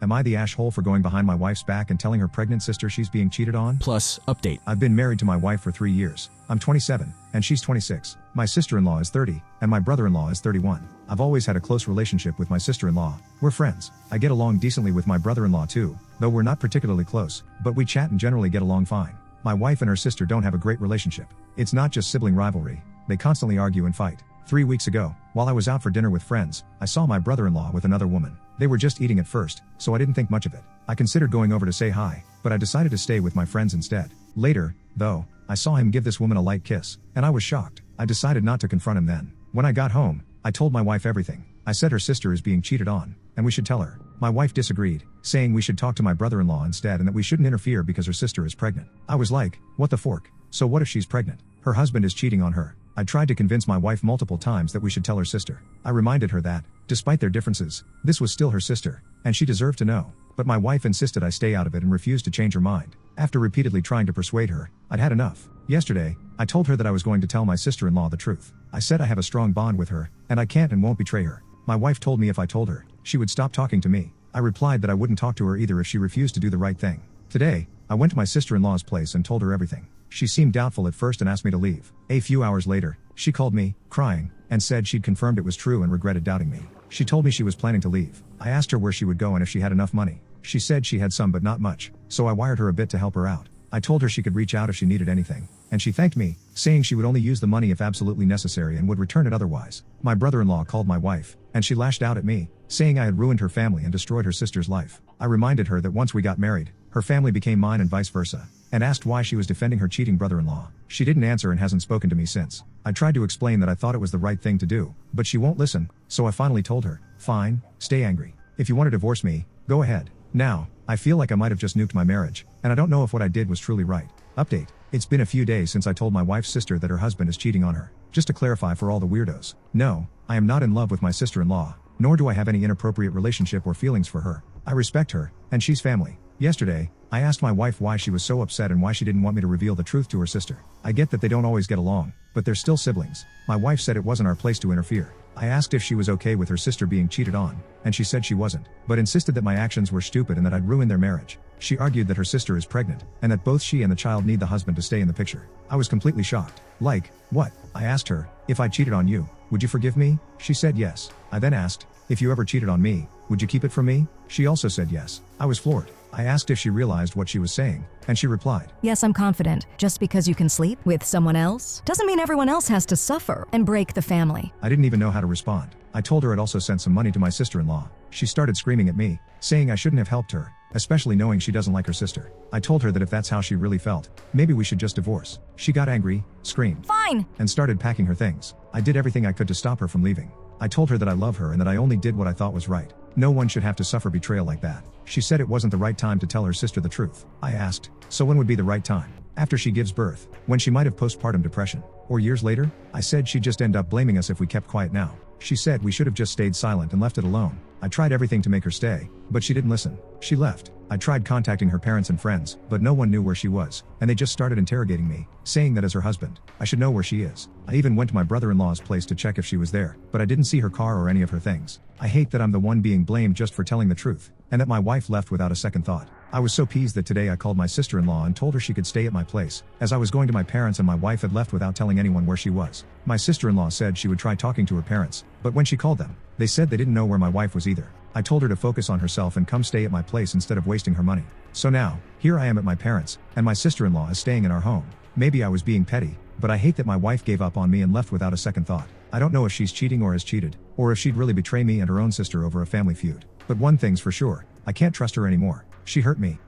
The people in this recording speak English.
Am I the asshole for going behind my wife's back and telling her pregnant sister she's being cheated on? Plus, update. I've been married to my wife for 3 years. I'm 27, and she's 26. My sister-in-law is 30, and my brother-in-law is 31. I've always had a close relationship with my sister-in-law. We're friends. I get along decently with my brother-in-law too, though we're not particularly close, but we chat and generally get along fine. My wife and her sister don't have a great relationship. It's not just sibling rivalry. They constantly argue and fight. 3 weeks ago, while I was out for dinner with friends, I saw my brother-in-law with another woman. They were just eating at first, so I didn't think much of it. I considered going over to say hi, but I decided to stay with my friends instead. Later, though, I saw him give this woman a light kiss, and I was shocked. I decided not to confront him then. When I got home, I told my wife everything. I said her sister is being cheated on, and we should tell her. My wife disagreed, saying we should talk to my brother-in-law instead and that we shouldn't interfere because her sister is pregnant. I was like, what the fork? So what if she's pregnant? Her husband is cheating on her. I tried to convince my wife multiple times that we should tell her sister. I reminded her that, despite their differences, this was still her sister, and she deserved to know. But my wife insisted I stay out of it and refused to change her mind. After repeatedly trying to persuade her, I'd had enough. Yesterday, I told her that I was going to tell my sister-in-law the truth. I said I have a strong bond with her, and I can't and won't betray her. My wife told me if I told her, she would stop talking to me. I replied that I wouldn't talk to her either if she refused to do the right thing. Today, I went to my sister-in-law's place and told her everything. She seemed doubtful at first and asked me to leave. A few hours later, she called me, crying, and said she'd confirmed it was true and regretted doubting me. She told me she was planning to leave. I asked her where she would go and if she had enough money. She said she had some but not much, so I wired her a bit to help her out. I told her she could reach out if she needed anything, and she thanked me, saying she would only use the money if absolutely necessary and would return it otherwise. My brother-in-law called my wife, and she lashed out at me, saying I had ruined her family and destroyed her sister's life. I reminded her that once we got married, her family became mine and vice versa, and asked why she was defending her cheating brother-in-law. She didn't answer and hasn't spoken to me since. I tried to explain that I thought it was the right thing to do, but she won't listen, so I finally told her, fine, stay angry. If you want to divorce me, go ahead. Now, I feel like I might have just nuked my marriage, and I don't know if what I did was truly right. Update. It's been a few days since I told my wife's sister that her husband is cheating on her. Just to clarify for all the weirdos. No, I am not in love with my sister-in-law, nor do I have any inappropriate relationship or feelings for her. I respect her, and she's family. Yesterday, I asked my wife why she was so upset and why she didn't want me to reveal the truth to her sister. I get that they don't always get along, but they're still siblings. My wife said it wasn't our place to interfere. I asked if she was okay with her sister being cheated on, and she said she wasn't, but insisted that my actions were stupid and that I'd ruined their marriage. She argued that her sister is pregnant, and that both she and the child need the husband to stay in the picture. I was completely shocked. Like, what? I asked her, if I cheated on you, would you forgive me? She said yes. I then asked, if you ever cheated on me, would you keep it from me? She also said yes. I was floored. I asked if she realized what she was saying, and she replied, yes, I'm confident. Just because you can sleep with someone else doesn't mean everyone else has to suffer and break the family. I didn't even know how to respond. I told her I'd also sent some money to my sister-in-law. She started screaming at me, saying I shouldn't have helped her, especially knowing she doesn't like her sister. I told her that if that's how she really felt, maybe we should just divorce. She got angry, screamed, fine, and started packing her things. I did everything I could to stop her from leaving. I told her that I love her and that I only did what I thought was right. No one should have to suffer betrayal like that. She said it wasn't the right time to tell her sister the truth. I asked, so when would be the right time? After she gives birth, when she might have postpartum depression, or years later? I said she'd just end up blaming us if we kept quiet now. She said we should have just stayed silent and left it alone. I tried everything to make her stay, but she didn't listen. She left. I tried contacting her parents and friends, but no one knew where she was, and they just started interrogating me, saying that as her husband, I should know where she is. I even went to my brother-in-law's place to check if she was there, but I didn't see her car or any of her things. I hate that I'm the one being blamed just for telling the truth, and that my wife left without a second thought. I was so peeved that today I called my sister-in-law and told her she could stay at my place, as I was going to my parents and my wife had left without telling anyone where she was. My sister-in-law said she would try talking to her parents, but when she called them, they said they didn't know where my wife was either. I told her to focus on herself and come stay at my place instead of wasting her money. So now, here I am at my parents', and my sister-in-law is staying in our home. Maybe I was being petty, but I hate that my wife gave up on me and left without a second thought. I don't know if she's cheating or has cheated, or if she'd really betray me and her own sister over a family feud. But one thing's for sure, I can't trust her anymore. She hurt me.